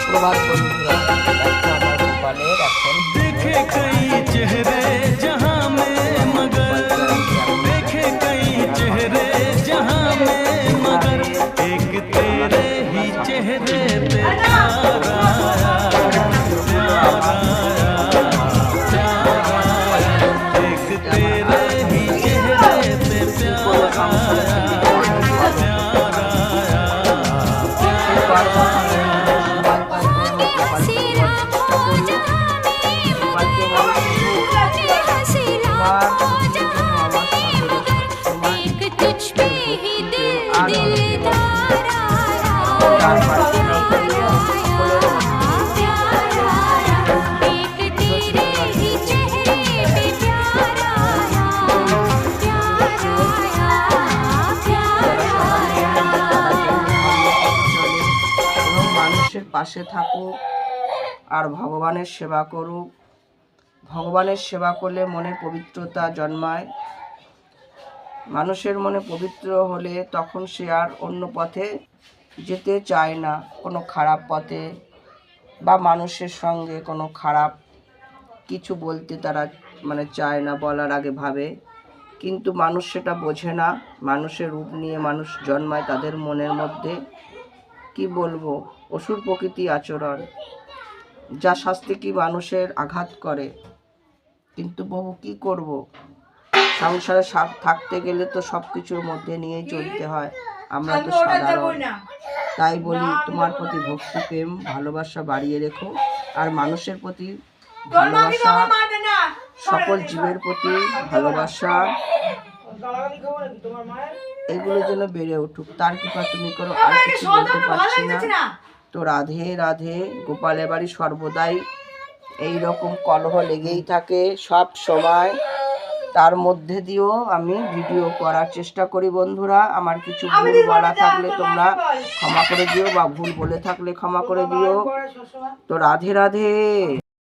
সুপ্রভাত বন্ধুরা, একটা আমার গোপালের এখন देखे कई चेहरे जहां में मगर देखे कई चेहरे जहां में मगर एक तेरे ही चेहरे पे प्यार आया, प्यार आया, प्यार आया। एक तेरे ही चेहरे पे प्यार आया, प्यार आया, प्यार आया। মানুষের পাশে থাকুক আর ভগবানের সেবা করুক। ভগবানের সেবা করলে মনে পবিত্রতা জন্মায়। মানুষের মনে পবিত্র হলে তখন সে আর অন্য পথে যেতে চায় না, কোনো খারাপ পথে বা মানুষের সঙ্গে কোনো খারাপ কিছু বলতে তারা চায় না, বলার আগে ভাবে। কিন্তু মানুষ সেটা বোঝে না। মানুষের রূপ নিয়ে মানুষ জন্মায় তাদের মনের মধ্যে। কি বলবো, অসুর প্রকৃতি আচরণ, যা শাস্তি কি মানুষের আঘাত করে। কিন্তু বহু কি করব, সংসারে থাকতে গেলে তো সব কিছুর মধ্যে নিয়েই চলতে হয়। আমরা তো সাধারণ, তাই বলি তোমার প্রতি ভক্তি প্রেম ভালোবাসা বাড়িয়ে রেখো। আর মানুষের প্রতি ভালোবাসা, সকল জীবের প্রতি ভালোবাসা, এগুলো যেন বেড়ে উঠুক, তার কৃপা তুমি করো। আর কিছু বলতে পারছি না। তো রাধে রাধে। গোপালের বাড়ি সর্বদাই এইরকম কলহ লেগেই থাকে সব সময়। তার মধ্যে দিয়েও আমি ভিডিও করার চেষ্টা করি বন্ধুরা। আমার কিছু ভুল বলা থাকলে তোমরা ক্ষমা করে দিও, বা ভুল বলে থাকলে ক্ষমা করে দিও। তো রাধে রাধে।